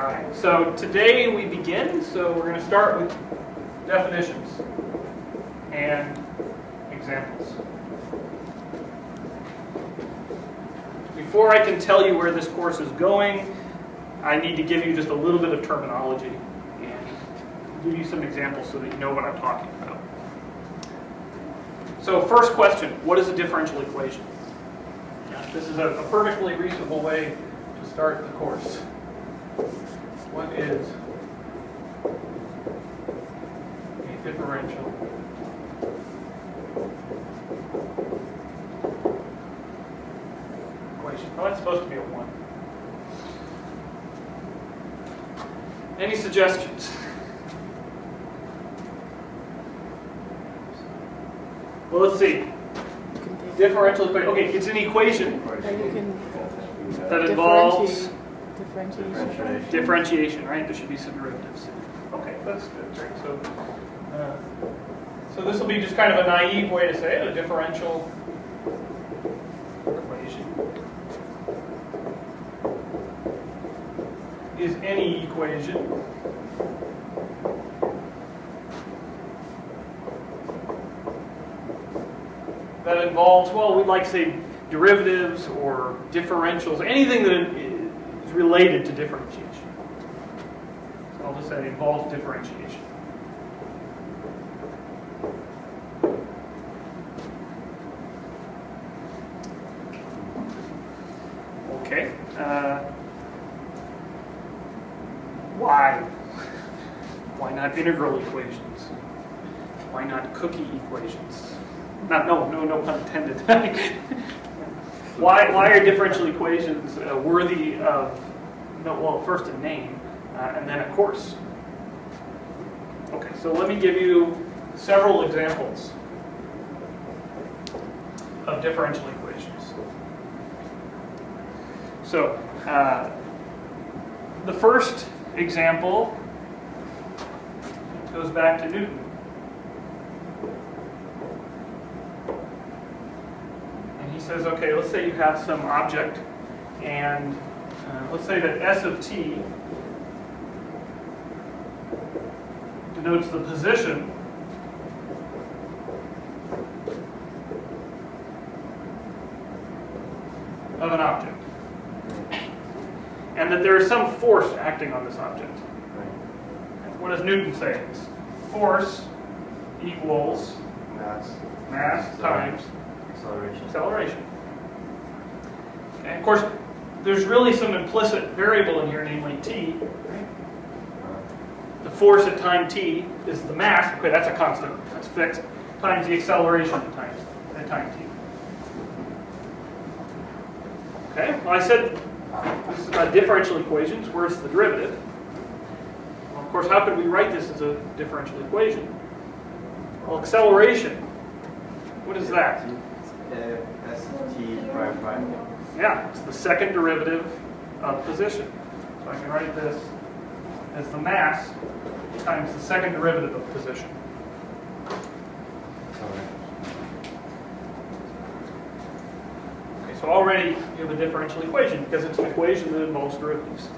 Alright, so today we begin, so we're going to start with definitions and examples. Before I can tell you where this course is going, I need to give you just a little bit of terminology and give you some examples so that you know what I'm talking about. So first question, what is a differential equation? This is a perfectly reasonable way to start the course. What is a differential equation? Oh, it's supposed to be a 1. Any suggestions? Well, let's see. Differential equation. Okay, it's an equation that involves differentiation, right? There should be some derivatives. Okay, that's good. Right. So this will be just kind of a naive way to say it, a differential equation is any equation that involves, well, we'd like to say derivatives or differentials, anything that is related to differentiation. So I'll just say it involves differentiation. Okay. Why? Why not integral equations? Why not cookie equations? No pun intended. Why are differential equations worthy of, first a name and then a course? Okay, so let me give you several examples of differential equations. So the first example goes back to Newton. He says, okay, let's say you have some object, and let's say that S of t denotes the position of an object, and that there is some force acting on this object. What does Newton say? Force equals mass times acceleration. Okay. Of course, there's really some implicit variable in here, namely t. Right? The force at time t is the mass. Okay, that's a constant. That's fixed. Times the acceleration at time t. Okay. Well, I said this is about differential equations. Where's the derivative? Well, of course, how could we write this as a differential equation? Well, acceleration. What is that? St prime. Yeah, it's the second derivative of position. So I can write this as the mass times the second derivative of position. Okay, so already you have a differential equation because it's an equation that involves derivatives.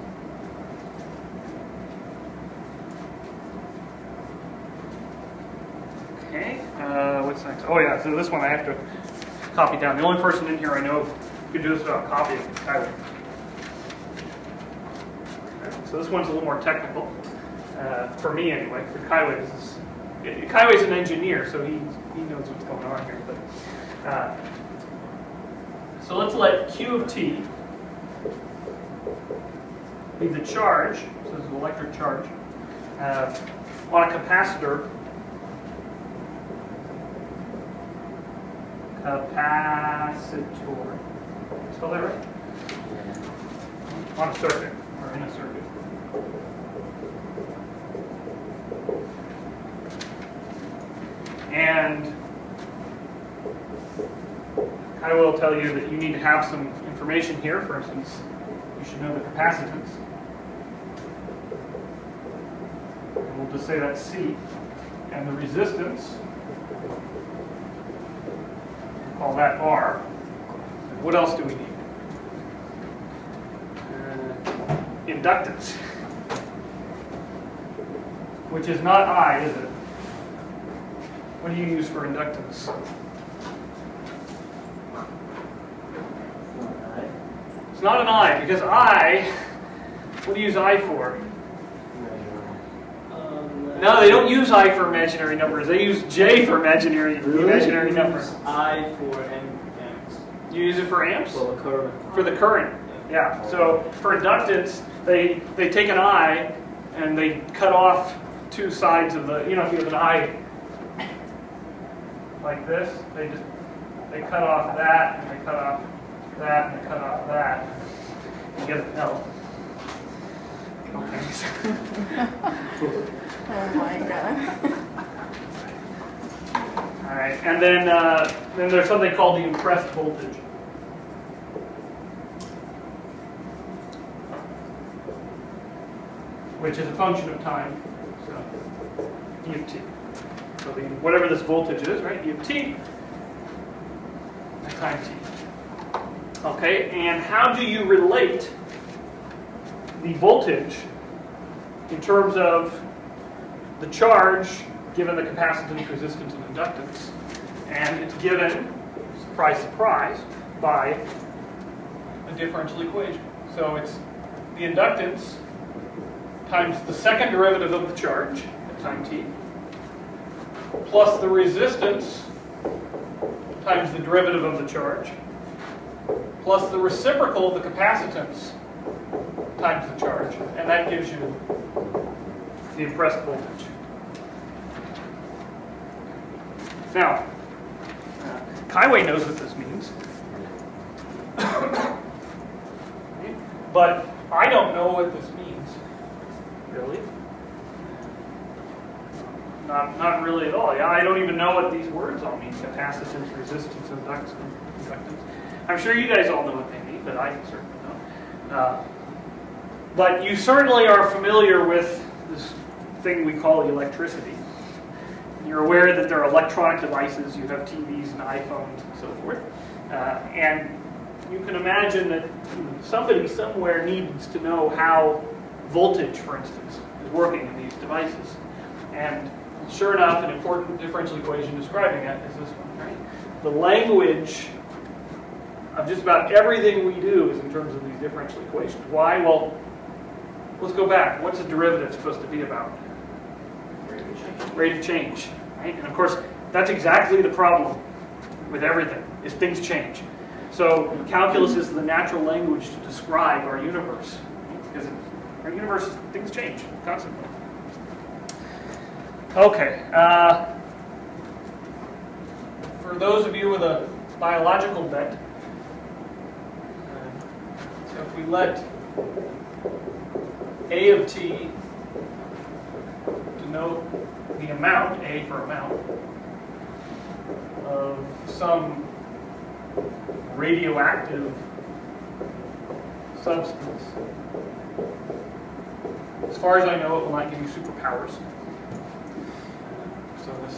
Okay, what's next? Oh yeah, so this one I have to copy down. The only person in here I know who could do this without copying is Kylie. Okay, so this one's a little more technical, for me anyway. For Kylie, Kylie's an engineer, so he knows what's going on here. But so let's let Q of t be the charge, so this is an electric charge, on a capacitor. Capacitor. Spell that right? On a circuit, or in a circuit. And I will tell you that you need to have some information here. For instance, you should know the capacitance. And we'll just say that's C. And the resistance, call that R. What else do we need? Inductance. which is not I, is it? What do you use for inductance? It's not an I, because I, what do you use I for? No, they don't use I for imaginary numbers. They use J for imaginary numbers. I for amps. You use it for amps? For the current. For the current, yeah. So for inductance, they take an I and they cut off two sides of the, if you have an I like this, they cut off that, and they cut off that, and they cut off that. You get an L. Okay. Oh my god. All right, and then there's something called the impressed voltage. Which is a function of time, so E of t. So whatever this voltage is, right, E of t, at time t. Okay, and how do you relate the voltage in terms of the charge given the capacitance, resistance, and inductance? And it's given, surprise, surprise, by a differential equation. So it's the inductance times the second derivative of the charge at time t, plus the resistance times the derivative of the charge, plus the reciprocal of the capacitance times the charge, and that gives you the impressed voltage. Now, Kaiway knows what this means, but I don't know what this means. Really? Not really at all. Yeah, I don't even know what these words all mean. Capacitance, resistance, inductance. I'm sure you guys all know what they mean, but I certainly don't. But you certainly are familiar with this thing we call electricity. You're aware that there are electronic devices. You have TVs and iPhones and so forth. And you can imagine that somebody somewhere needs to know how voltage, for instance, is working in these devices. And sure enough, an important differential equation describing it is this one, right? The language of just about everything we do is in terms of these differential equations. Why? Well, let's go back. What's a derivative supposed to be about? Rate of change, right? And of course, that's exactly the problem with everything, is things change. So calculus is the natural language to describe our universe, because our universe, things change constantly. Okay. For those of you with a biological bent, so if we let A of t denote the amount, A for amount, of some radioactive substance. As far as I know, it will not give you superpowers. So this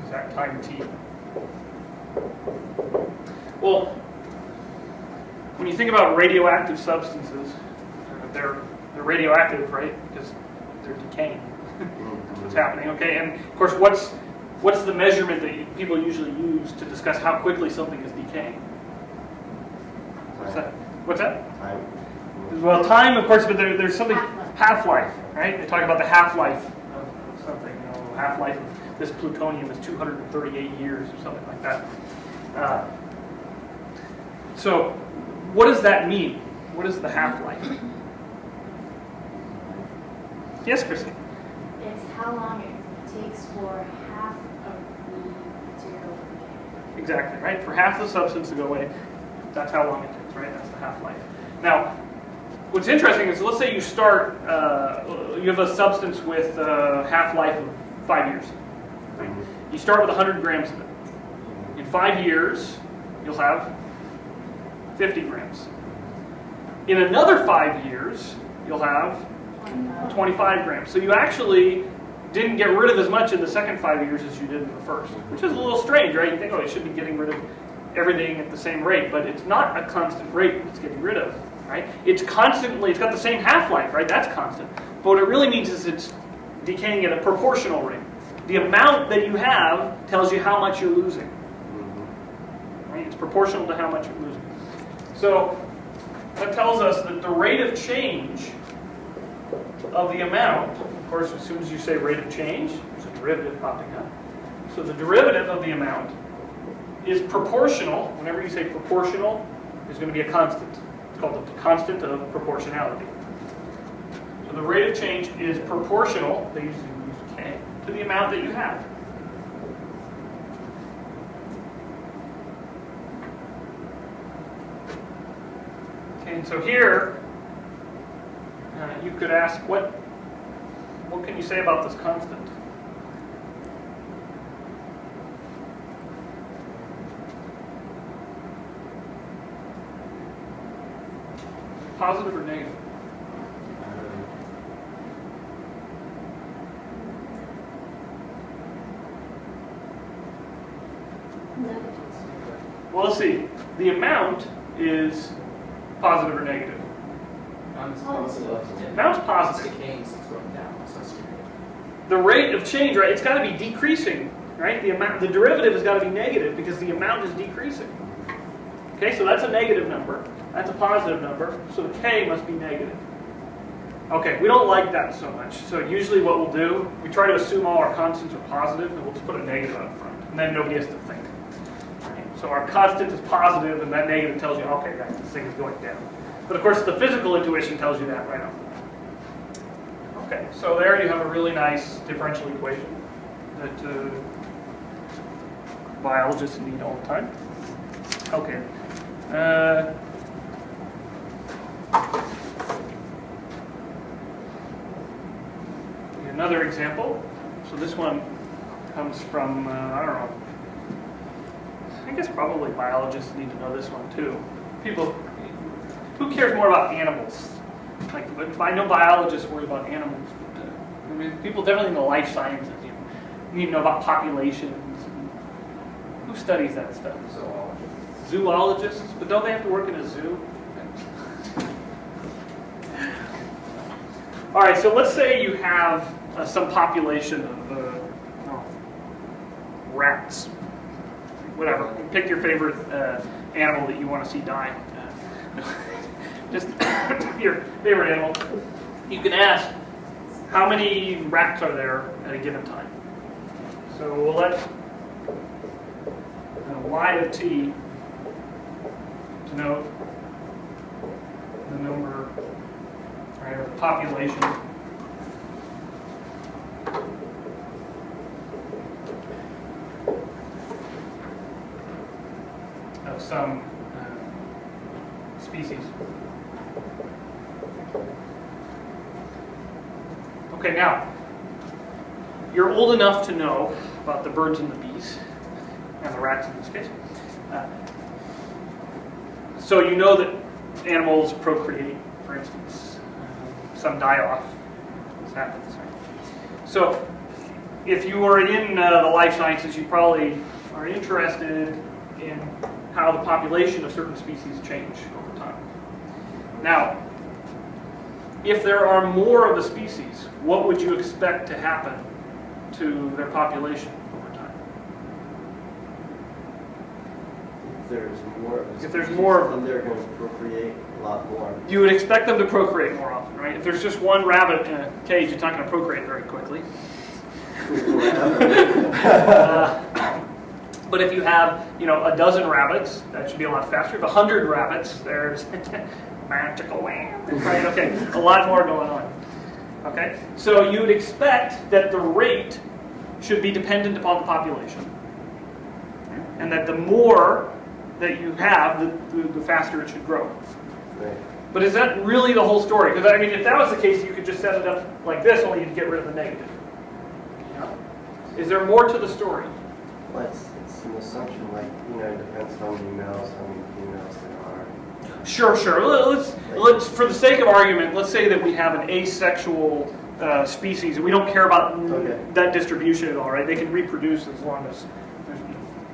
is at time t. Well, when you think about radioactive substances, they're radioactive, right? Because they're decaying. That's what's happening. Okay, and of course, what's the measurement that people usually use to discuss how quickly something is decaying? What's that? Time. Well, time, of course, but there's something, half-life, right? They talk about the half-life of something. Half-life of this plutonium is 238 years or something like that. So, what does that mean? What is the half-life? Yes, Chrissy? It's how long it takes for half of the material to decay. Exactly, right? For half the substance to go away, that's how long it takes, right? That's the half-life. Now, what's interesting is, let's say you start, you have a substance with a half-life of 5 years. Right? You start with 100 grams of it. In 5 years, you'll have 50 grams. In another 5 years, you'll have 25 grams. So you actually didn't get rid of as much in the second 5 years as you did in the first, which is a little strange, right? You think, oh, you should be getting rid of everything at the same rate, but it's not a constant rate it's getting rid of, right? It's got the same half-life, right? That's constant. But what it really means is it's decaying at a proportional rate. The amount that you have tells you how much you're losing. Right? It's proportional to how much you're losing. So that tells us that the rate of change of the amount, of course, as soon as you say rate of change, there's a derivative popping up. So the derivative of the amount is proportional. Whenever you say proportional, there's going to be a constant. It's called the constant of proportionality. So the rate of change is proportional, they usually use K, to the amount that you have. Okay, and so here, you could ask, what can you say about this constant? Positive or negative? Well, let's see. The amount is positive or negative? Amount's positive. Amount's positive. It's decaying, so it's going down. So that's good. The rate of change, right? It's got to be decreasing, right? The derivative has got to be negative because the amount is decreasing. Okay, so that's a negative number. That's a positive number. So the K must be negative. Okay, we don't like that so much. So usually what we'll do, we try to assume all our constants are positive, and we'll just put a negative up front, and then nobody has to think. Right? So our constant is positive, and that negative tells you, okay, guys, this thing is going down. But of course, the physical intuition tells you that right off the bat. Okay, so there you have a really nice differential equation that biologists need all the time. Okay. Another example. So this one comes from, I don't know, I guess probably biologists need to know this one too. People, who cares more about animals? Like, I know biologists worry about animals, but I mean, people definitely in the life sciences, you need to know about populations. Who studies that stuff? Zoologists. Zoologists? But don't they have to work in a zoo? All right, so let's say you have some population of rats. Whatever. Pick your favorite animal that you want to see die. Just your favorite animal. You can ask, how many rats are there at a given time? So we'll let y of t denote the number, right, or the population of some species. Okay, now, you're old enough to know about the birds and the bees, and the rats in this case. So you know that animals procreate, for instance. Some die off. This happens. Right? So if you are in the life sciences, you probably are interested in how the population of certain species change over time. Now, if there are more of a species, what would you expect to happen to their population over time? If there's more of them, they're going to procreate a lot more. You would expect them to procreate more often, right? If there's just one rabbit in a cage, it's not going to procreate very quickly. But if you have, a dozen rabbits, that should be a lot faster. If 100 rabbits, there's magical wham, right? Okay, a lot more going on. Okay, so you would expect that the rate should be dependent upon the population, and that the more that you have, the faster it should grow. Right. But is that really the whole story? Because I mean, if that was the case, you could just set it up like this, only you'd get rid of the negative. Is there more to the story? Well, it's an assumption, like, it depends how many males, how many females there are. Sure. Let's, for the sake of argument, let's say that we have an asexual species, and we don't care about that distribution at all, right? They can reproduce as long as there's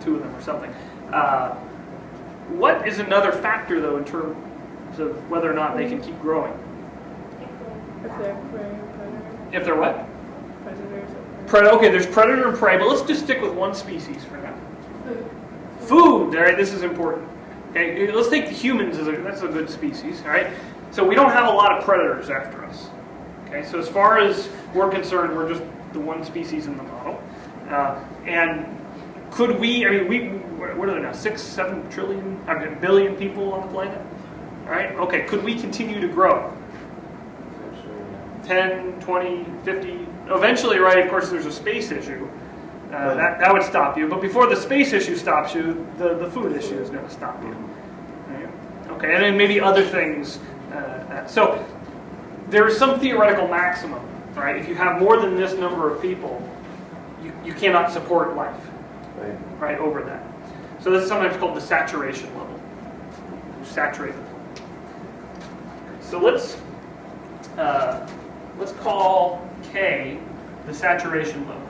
2 of them or something. What is another factor, though, in terms of whether or not they can keep growing? If they're prey or predator. If they're what? Okay, there's predator and prey, but let's just stick with one species for now. Food, all right, this is important. Okay, let's take the humans that's a good species, all right? So we don't have a lot of predators after us. Okay, so as far as we're concerned, we're just the one species in the model. And could we, what are there now, 6, 7 trillion, billion people on the planet? All right, okay, could we continue to grow? 10, 20, 50, eventually, right, of course, there's a space issue. That would stop you. But before the space issue stops you, the food issue is going to stop you. Right? Okay, and then maybe other things. So there is some theoretical maximum, right? If you have more than this number of people, you cannot support life, right, over that. So this is sometimes called the saturation level. You saturate the planet. So let's call K the saturation level.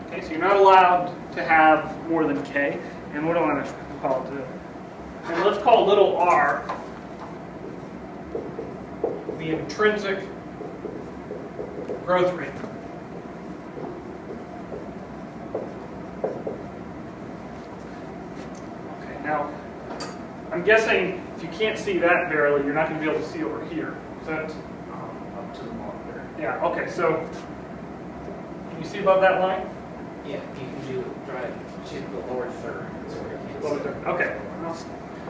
Okay, so you're not allowed to have more than K. And what do I want to call it? And let's call little r the intrinsic growth rate. Okay, now I'm guessing if you can't see that barely, you're not going to be able to see over here. Is that Up to the mark there. yeah? Okay, so can you see above that line? Yeah, you can do drive to the lower third. So you can't Lower see. third. Okay, I'll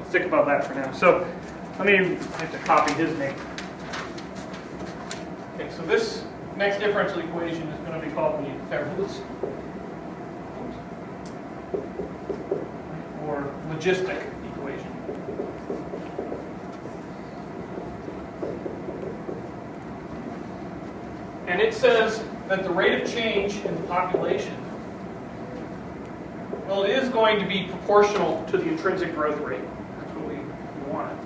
stick above that for now. So I have to copy his name. Okay, so this next differential equation is going to be called the Fermat's or logistic equation. And it says that the rate of change in the population, well, it is going to be proportional to the intrinsic growth rate. That's what we want.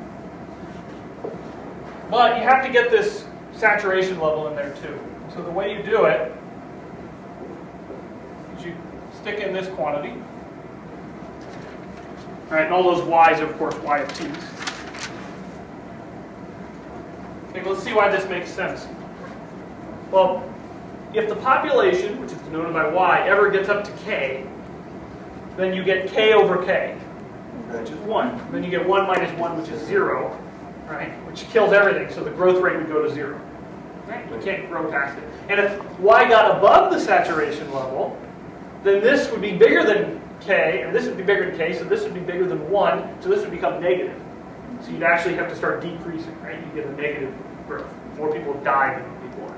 But you have to get this saturation level in there too. So the way you do it is you stick in this quantity. All right, and all those y's are, of course, y of t's. Okay, let's see why this makes sense. Well, if the population, which is denoted by y, ever gets up to k, then you get k over k, which is 1. Then you get 1 minus 1, which is 0, right? Which kills everything, so the growth rate would go to 0. Right? You can't grow past it. And if y got above the saturation level, then this would be bigger than k, and this would be bigger than k, so this would be bigger than 1, so this would become negative. So you'd actually have to start decreasing, right? You get a negative growth. More people die than people are.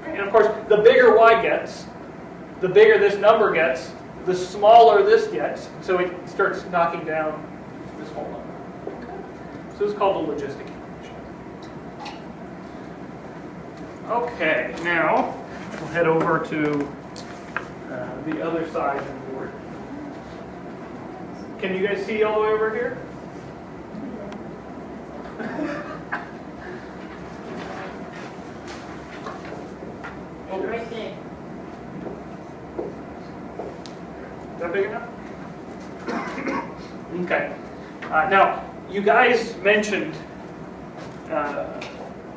And of course, the bigger y gets, the bigger this number gets, the smaller this gets, so it starts knocking down this whole number. So it's called the logistic equation. Okay, now we'll head over to the other side of the board. Can you guys see all the way over here? Right there. Is that big enough? Okay. Now, you guys mentioned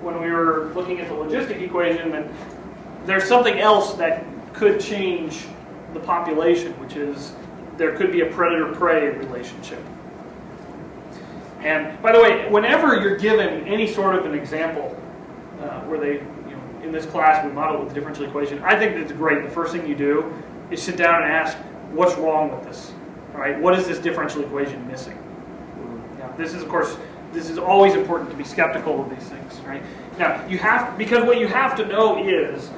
when we were looking at the logistic equation that there's something else that could change the population, which is there could be a predator-prey relationship. And by the way, whenever you're given any sort of an example where they, in this class we model with the differential equation, I think it's great. The first thing you do is sit down and ask, what's wrong with this? All right? What is this differential equation missing? Now, this is, of course, this is always important to be skeptical of these things, right? Now, because what you have to know is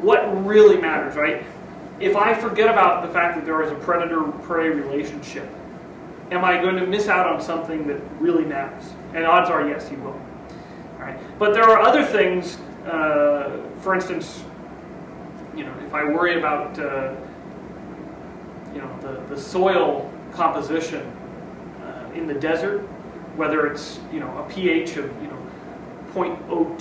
what really matters, right? If I forget about the fact that there is a predator-prey relationship, am I going to miss out on something that really matters? And odds are, yes, you will. All right? But there are other things, for instance, if I worry about the soil composition in the desert, whether it's a pH of 0.02 or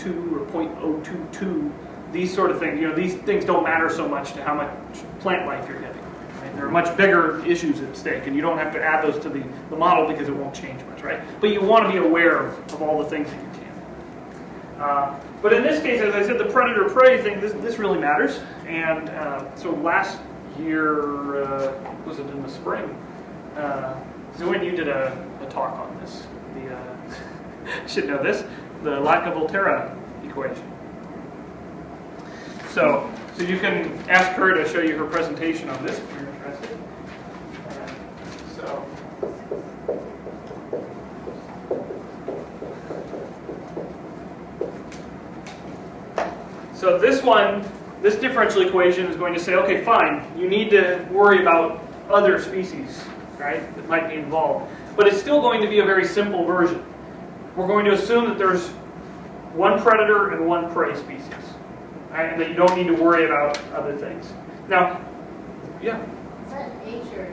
0.022, these sort of things, these things don't matter so much to how much plant life you're getting. Right? There are much bigger issues at stake, and you don't have to add those to the model because it won't change much, right? But you want to be aware of all the things that you can. But in this case, as I said, the predator-prey thing, this really matters. And so last year, was it in the spring? Zoe, you did a talk on this. Should know this, the Logistic equation. So you can ask her to show you her presentation on this if you're interested. So this differential equation is going to say, okay, fine, you need to worry about other species, right, that might be involved. But it's still going to be a very simple version. We're going to assume that there's one predator and one prey species, right, and that you don't need to worry about other things. Now, yeah? Is that H or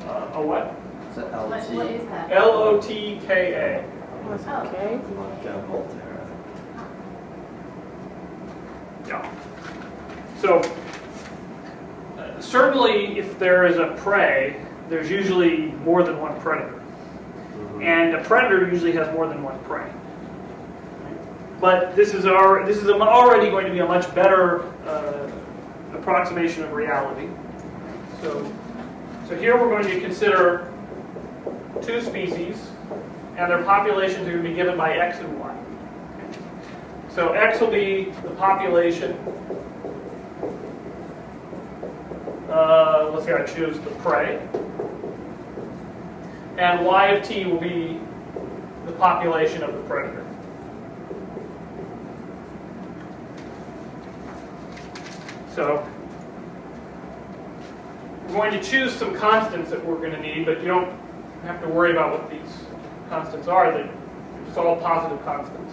TL? A what? It's an What is that? L-O-T-K-A. Oh, Okay. Yeah. So, certainly if there is a prey, there's usually more than one predator. And a predator usually has more than one prey. But this is already going to be a much better approximation of reality. So here we're going to consider two species, and their populations are going to be given by x and y. So x will be the population. Let's say I choose the prey. And y of t will be the population of the predator. So we're going to choose some constants that we're going to need, but you don't have to worry about what these constants are. They're just all positive constants.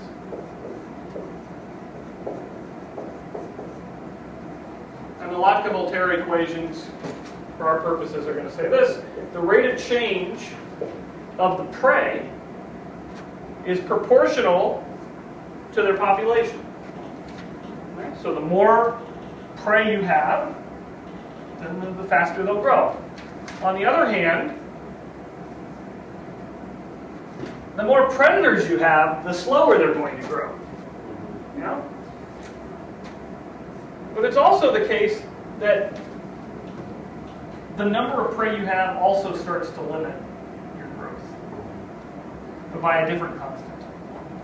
And the Logistic equations, for our purposes, are going to say this: the rate of change of the prey is proportional to their population. Right? So the more prey you have, then the faster they'll grow. On the other hand, the more predators you have, the slower they're going to grow. Yeah? But it's also the case that the number of prey you have also starts to limit your growth, but by a different constant,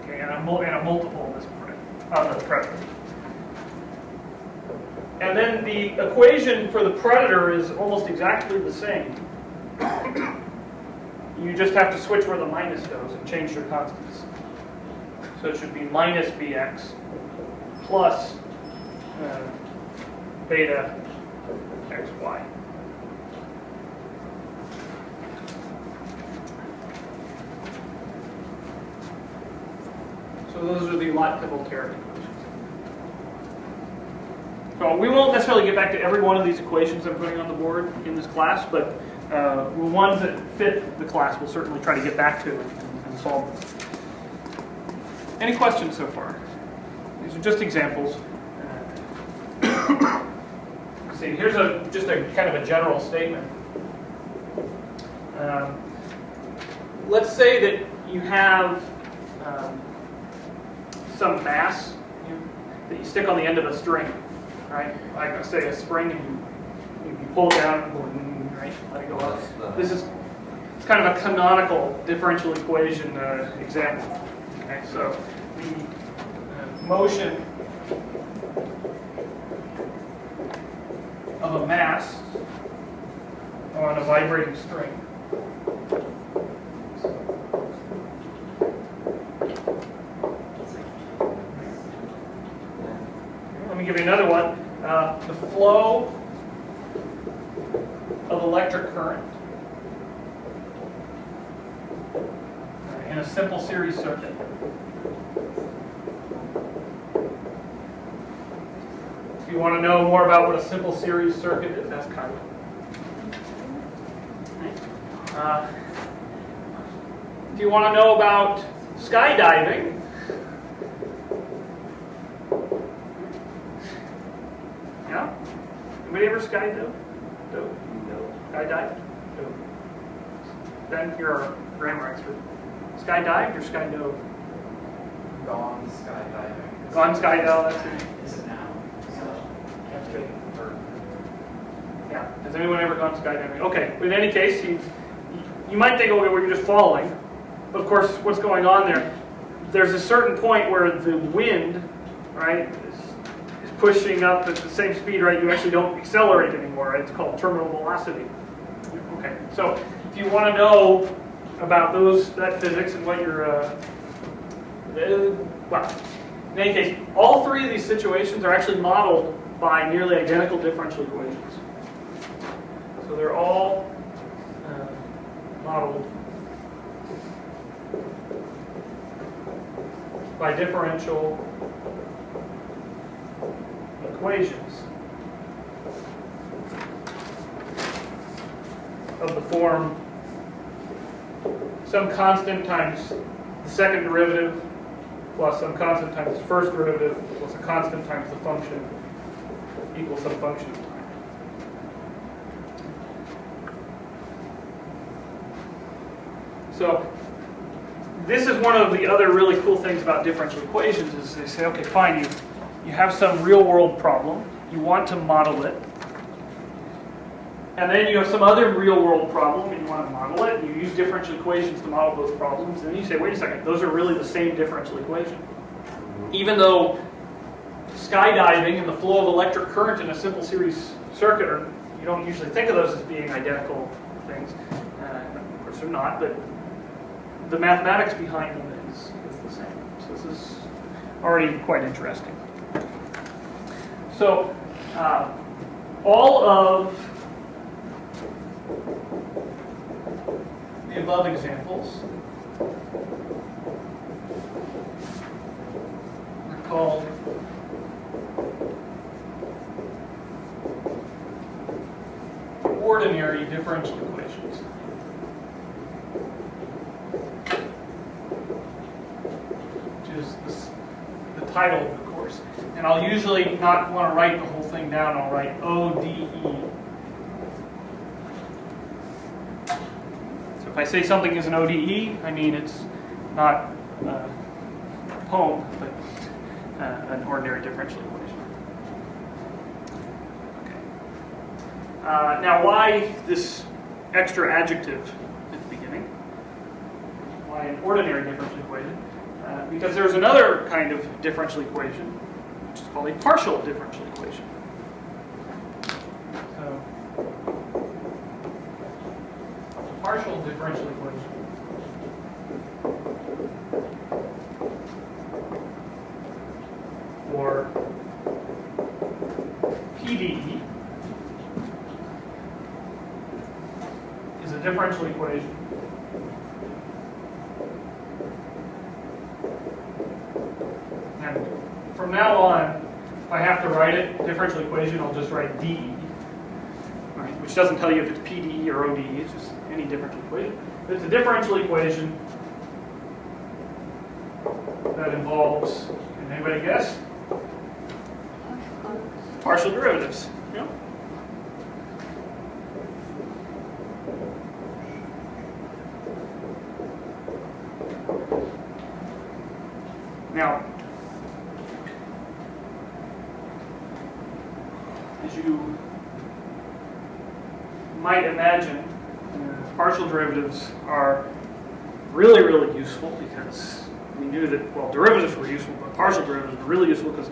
okay, and a multiple of this prey, of the predator. And then the equation for the predator is almost exactly the same. You just have to switch where the minus goes and change your constants. So it should be minus bx plus beta xy. So those are the Logistic equations. So we won't necessarily get back to every one of these equations I'm putting on the board in this class, but the ones that fit the class we'll certainly try to get back to and solve them. Any questions so far? These are just examples. See, here's just a kind of a general statement. Let's say that you have some mass that you stick on the end of a string, right? Like say a spring, and you pull it down, and right, let it go up. It's kind of a canonical differential equation example. Okay, so the motion of a mass on a vibrating string. Let me give you another one. The flow of electric current in a simple series circuit. If you want to know more about what a simple series circuit is, that's kind of. If you want to know about skydiving, yeah? Anybody ever skydove? Dove? No. Skydived? Dove. Then you're a grammar expert. Skydived or skydove? Gone skydiving. Gone skydove, that's it. Is it now? So, That's good. or Yeah. Has anyone ever gone skydiving? Okay. In any case, you might think, okay, well, you're just falling. But of course, what's going on there? There's a certain point where the wind, right, is pushing up at the same speed, right? You actually don't accelerate anymore. Right? It's called terminal velocity. Okay. So if you want to know about that physics and what you're, well, in any case, all three of these situations are actually modeled by nearly identical differential equations. So they're all modeled by differential equations of the form some constant times the second derivative plus some constant times the first derivative plus a constant times the function equals some function of time. So this is one of the other really cool things about differential equations is they say, okay, fine, you have some real world problem, you want to model it, and then you have some other real world problem and you want to model it, and you use differential equations to model those problems, and then you say, wait a second, those are really the same differential equation. Even though skydiving and the flow of electric current in a simple series circuit, you don't usually think of those as being identical things. Of course they're not, but the mathematics behind them is the same. So this is already quite interesting. So all of the above examples are called ordinary differential equations. Which is the title of the course. And I'll usually not want to write the whole thing down. I'll write ODE. So if I say something is an ODE, I mean it's not a poem, but an ordinary differential equation. Okay. Now, why this extra adjective at the beginning? Why an ordinary differential equation? Because there's another kind of differential equation, which is called a partial differential equation. So, a partial differential equation or PDE is a differential equation and from now on, if I have to write it, differential equation, I'll just write DE, right? Which doesn't tell you if it's PDE or ODE, it's just any differential equation. But it's a differential equation that involves, can anybody guess? Partial derivatives. Yeah. Now, as you might imagine, partial derivatives are really, really useful because we knew that, well, derivatives were useful, but partial derivatives were really useful because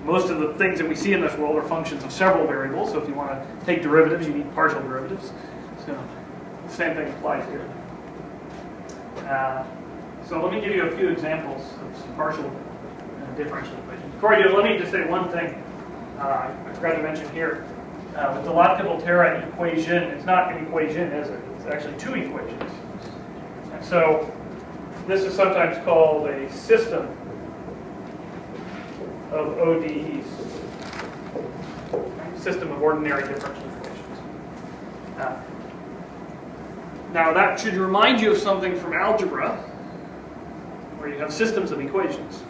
most of the things that we see in this world are functions of several variables. So if you want to take derivatives, you need partial derivatives. So the same thing applies here. So let me give you a few examples of some partial differential equations. Before I do, let me just say one thing I forgot to mention here. With the Logistic equation, it's not an equation, is it? It's actually two equations. And so this is sometimes called a system of ODEs, system of ordinary differential equations. Now that should remind you of something from algebra, where you have systems of equations.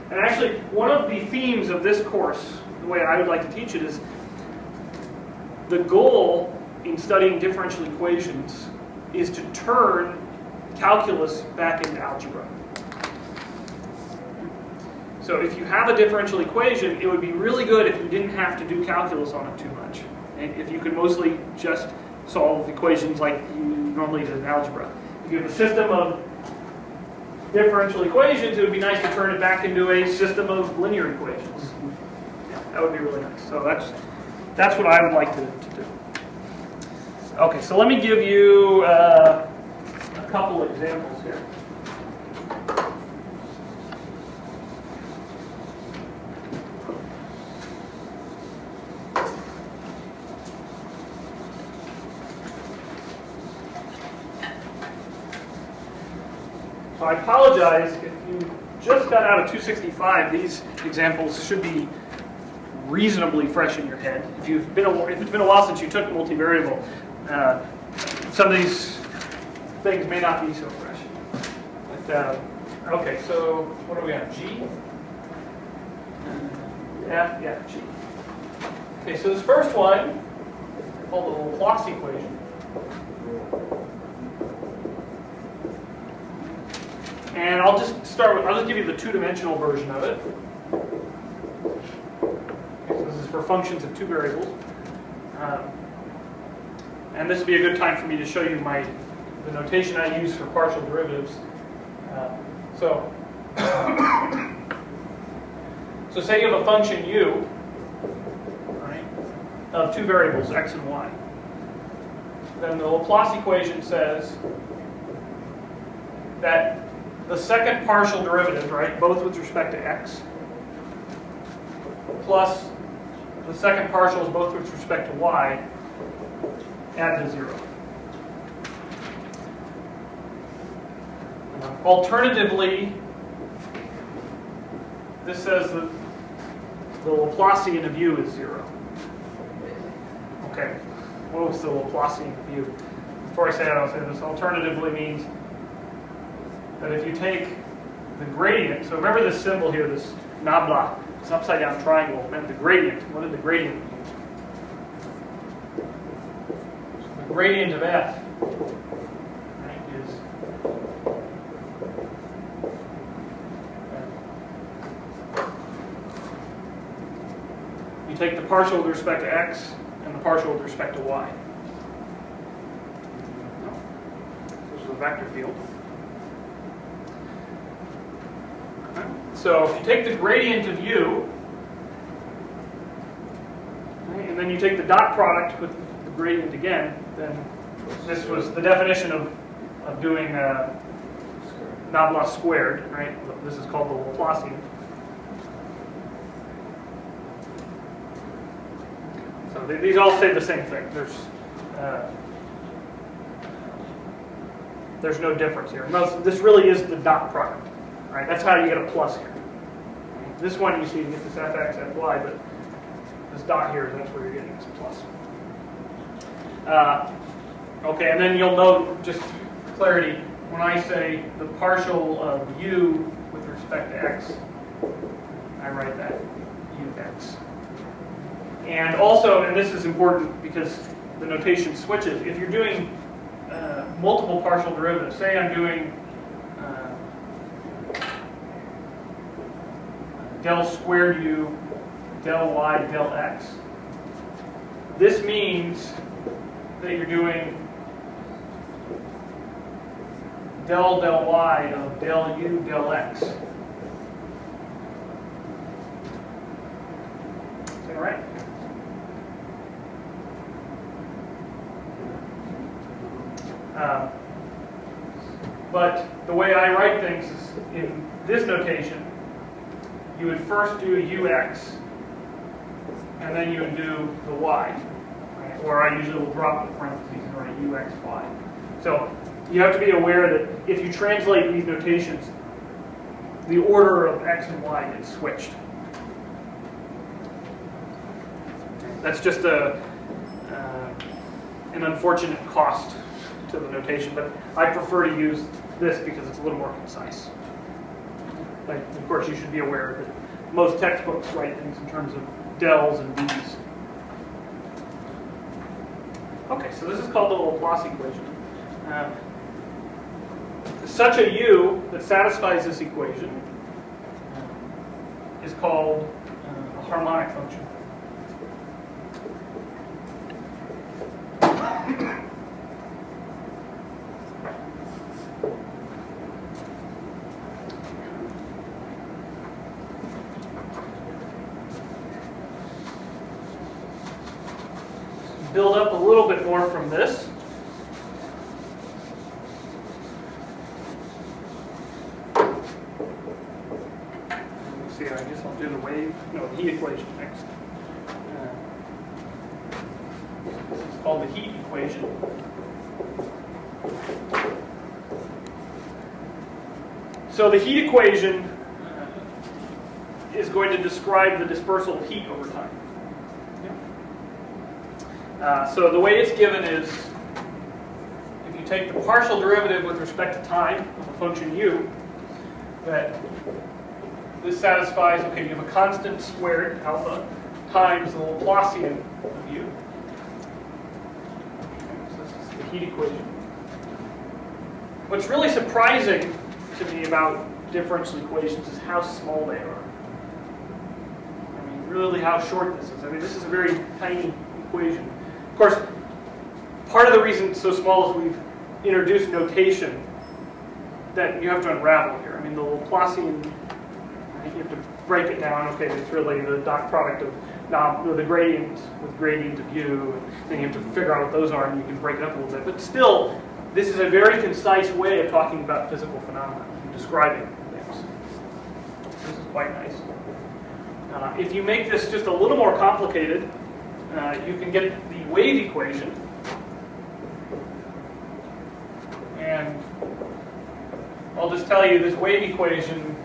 And actually, one of the themes of this course, the way I would like to teach it, is the goal in studying differential equations is to turn calculus back into algebra. So if you have a differential equation, it would be really good if you didn't have to do calculus on it too much. And if you could mostly just solve equations like you normally do in algebra. If you have a system of differential equations, it would be nice to turn it back into a system of linear equations. Yeah, that would be really nice. So that's what I would like to do. Okay, so let me give you a couple examples here. So I apologize if you just got out of 265. These examples should be reasonably fresh in your head. If it's been a while since you took multivariable, some of these things may not be so fresh. But, okay, so what are we on? G? F? Yeah, G. Okay, so this first one, called the Laplace equation. And I'll just give you the two-dimensional version of it. Okay, so this is for functions of two variables. And this would be a good time for me to show you the notation I use for partial derivatives. So say you have a function u, right, of two variables, x and y. Then the Laplace equation says that the second partial derivative, right, both with respect to x, plus the second partials both with respect to y, add to 0. Alternatively, this says that the Laplacian of u is 0. Okay, what was the Laplacian of u? Before I say that, I'll say this. Alternatively means that if you take the gradient, so remember this symbol here, this nabla, this upside down triangle, meant the gradient. What did the gradient mean? The gradient of f, right, is you take the partial with respect to x and the partial with respect to y. This is a vector field. So if you take the gradient of u, right, and then you take the dot product with the gradient again, then this was the definition of doing nabla squared, right? This is called the Laplacian. So these all say the same thing. There's no difference here. This really is the dot product. Right, that's how you get a plus here. This one you see, you get this fx, fy, but this dot here, that's where you're getting this plus. Okay, and then you'll note, just for clarity, when I say the partial of u with respect to x, I write that ux. And also, and this is important because the notation switches, if you're doing multiple partial derivatives, say I'm doing del squared u, del y, del x. This means that you're doing del y of del u, del x. Is that right? But the way I write things is in this notation, you would first do ux, and then you would do the y. Right? Or I usually will drop the parentheses and write ux, y. So you have to be aware that if you translate these notations, the order of x and y gets switched. That's just an unfortunate cost to the notation, but I prefer to use this because it's a little more concise. But of course, you should be aware that most textbooks write things in terms of dels and d's. Okay, so this is called the Laplace equation. Such a u that satisfies this equation is called a harmonic function. Build up a little bit more from this. Let's see, I guess I'll do the wave, no, the heat equation next. This is called the heat equation. So the heat equation is going to describe the dispersal of heat over time. So the way it's given is, if you take the partial derivative with respect to time of the function u, that this satisfies, okay, you have a constant squared, alpha, times the Laplacian of u. So this is the heat equation. What's really surprising to me about differential equations is how small they are. I mean, really how short this is. I mean, this is a very tiny equation. Of course, part of the reason it's so small is we've introduced notation that you have to unravel here. I mean, the Laplacian, I think you have to break it down. Okay, it's really the dot product of the gradient with gradient of u, and then you have to figure out what those are, and you can break it up a little bit. But still, this is a very concise way of talking about physical phenomena and describing things. This is quite nice. If you make this just a little more complicated, you can get the wave equation, and I'll just tell you this wave equation,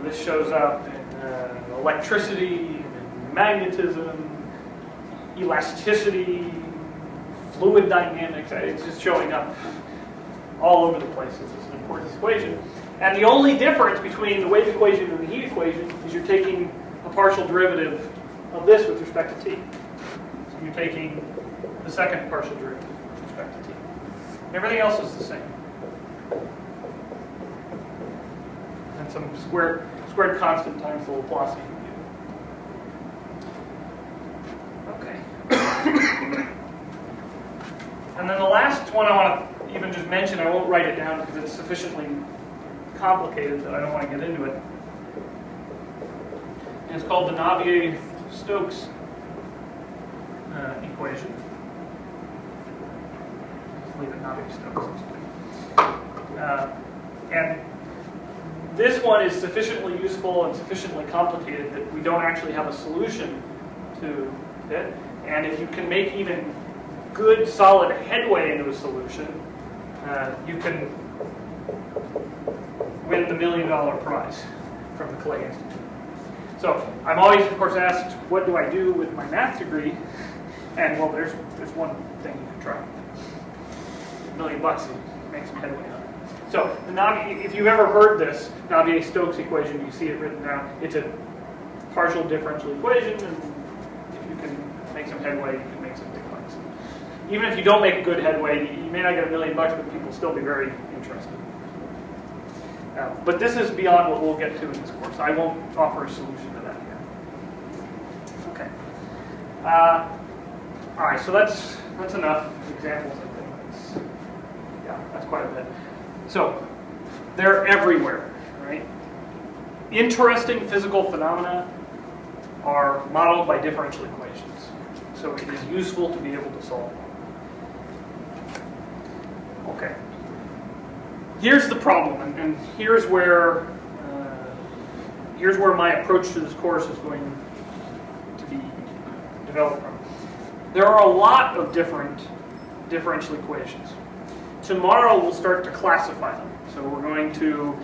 this shows up in electricity, in magnetism, elasticity, fluid dynamics. It's just showing up all over the place. This is an important equation. And the only difference between the wave equation and the heat equation is you're taking a partial derivative of this with respect to t. So you're taking the second partial derivative with respect to t. Everything else is the same. And some squared constant times the Laplacian. Okay. And then the last one I want to even just mention, I won't write it down because it's sufficiently complicated that I don't want to get into it. And it's called the Navier-Stokes equation. Let's leave it Navier-Stokes. And this one is sufficiently useful and sufficiently complicated that we don't actually have a solution to it. And if you can make even good, solid headway into a solution, you can win the $1 million prize from the Clay Institute. So I'm always, of course, asked, what do I do with my math degree? And well, there's one thing you can try. $1 million to make some headway on it. So if you've ever heard this Navier-Stokes equation, you see it written down. It's a partial differential equation, and if you can make some headway, you can make some big bucks. Even if you don't make good headway, you may not get $1 million, but people will still be very interested. But this is beyond what we'll get to in this course. I won't offer a solution to that here. Okay. All right, so that's enough examples, I think. That's quite a bit. So they're everywhere, right? Interesting physical phenomena are modeled by differential equations. So it is useful to be able to solve them. Okay. Here's the problem, and here's where my approach to this course is going to be developed from. There are a lot of different differential equations. Tomorrow we'll start to classify them. So we're going to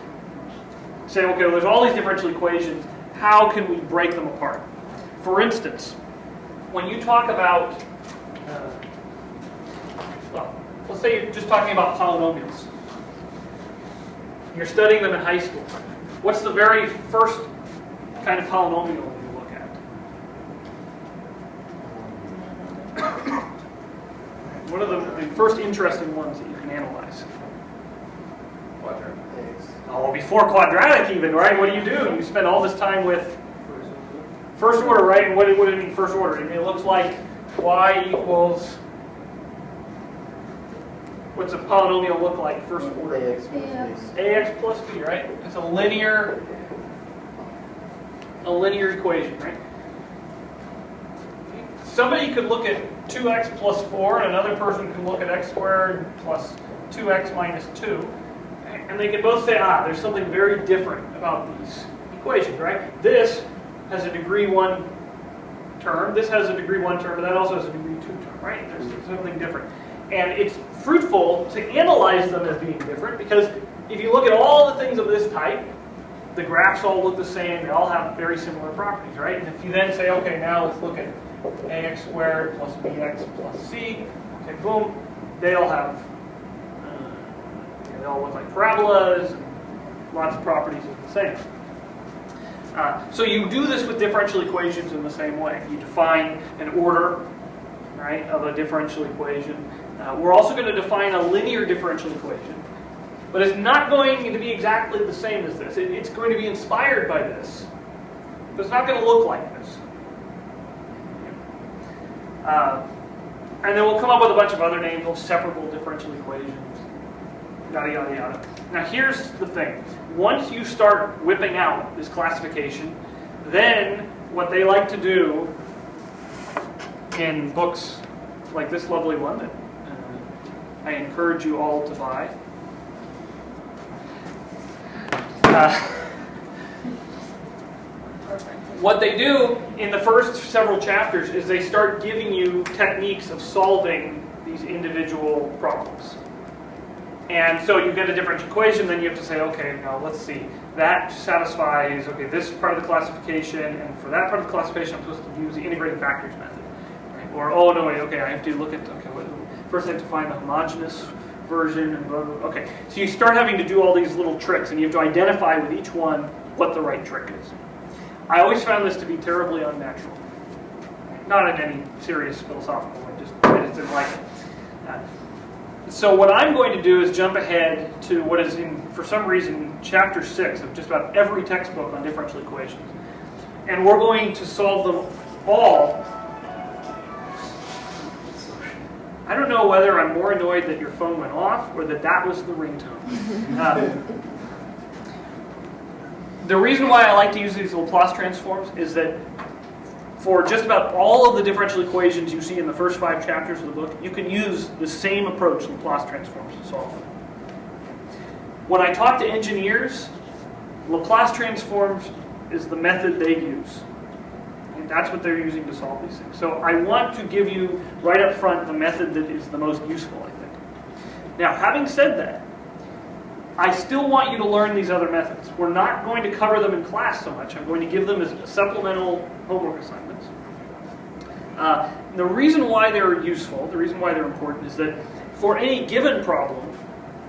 say, okay, well, there's all these differential equations. How can we break them apart? For instance, when you talk about, well, let's say you're just talking about polynomials. You're studying them in high school. What's the very first kind of polynomial you look at? first interesting ones that you can analyze? Quadrant. Oh, before quadratic even, right? What do? You spend all this time with first order, right? And what do it mean first order? I mean, it looks like y equals, what's a polynomial look like first order? AX plus B. Ax plus b, right? It's a linear equation, right? Somebody could look at 2x plus 4, and another person can look at x squared plus 2x minus 2, and they can both say, there's something very different about these equations, right? This has a degree 1 term, this has a degree 1 term, but that also has a degree 2 term, right? There's something different. And it's fruitful to analyze them as being different, because if you look at all the things of this type, the graphs all look the same, they all have very similar properties, right? And if you then say, okay, now let's look at ax squared plus bx plus c, okay, boom, they all have, they all look like parabolas, and lots of properties are the same. So you do this with differential equations in the same way. You define an order, right, of a differential equation. We're also going to define a linear differential equation. But it's not going to be exactly the same as this. It's going to be inspired by this. But it's not going to look like this. And then we'll come up with a bunch of other names of separable differential equations, yada, yada, yada. Now here's the thing. Once you start whipping out this classification, then what they like to do in books like this lovely one that I encourage you all to buy, what they do in the first several chapters is they start giving you techniques of solving these individual problems. And so you get a differential equation, then you have to say, okay, now let's see. That satisfies, okay, this part of the classification, and for that part of the classification, I'm supposed to use the integrating factors method. Right? Or, oh, no, wait, okay, I have to look at, okay, first I have to find the homogeneous version, and blah, blah, blah. Okay, so you start having to do all these little tricks, and you have to identify with each one what the right trick is. I always found this to be terribly unnatural. Not in any serious philosophical way, I just didn't like it. So what I'm going to do is jump ahead to what is in, for some reason, chapter 6 of just about every textbook on differential equations. And we're going to solve them all. I don't know whether I'm more annoyed that your phone went off or that was the ringtone. The reason why I like to use these Laplace transforms is that for just about all of the differential equations you see in the first 5 chapters of the book, you can use the same approach, Laplace transforms, to solve them. When I talk to engineers, Laplace transforms is the method they use. And that's what they're using to solve these things. So I want to give you right up front the method that is the most useful, I think. Now, having said that, I still want you to learn these other methods. We're not going to cover them in class so much. I'm going to give them as supplemental homework assignments. The reason why they're useful, the reason why they're important, is that for any given problem,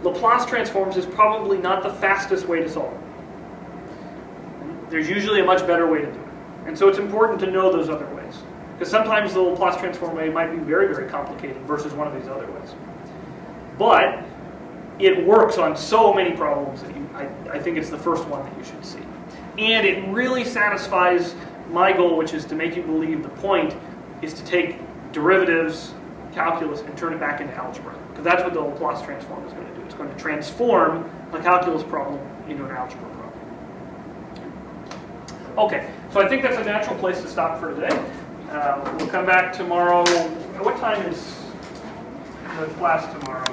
Laplace transforms is probably not the fastest way to solve it. There's usually a much better way to do it. And so it's important to know those other ways. Because sometimes the Laplace transform way might be very, very complicated versus one of these other ways. But it works on so many problems that I think it's the first one that you should see. And it really satisfies my goal, which is to make you believe the point is to take derivatives, calculus, and turn it back into algebra. Because that's what the Laplace transform is going to do. It's going to transform a calculus problem into an algebra problem. Okay, so I think that's a natural place to stop for today. We'll come back tomorrow. What time is the class tomorrow?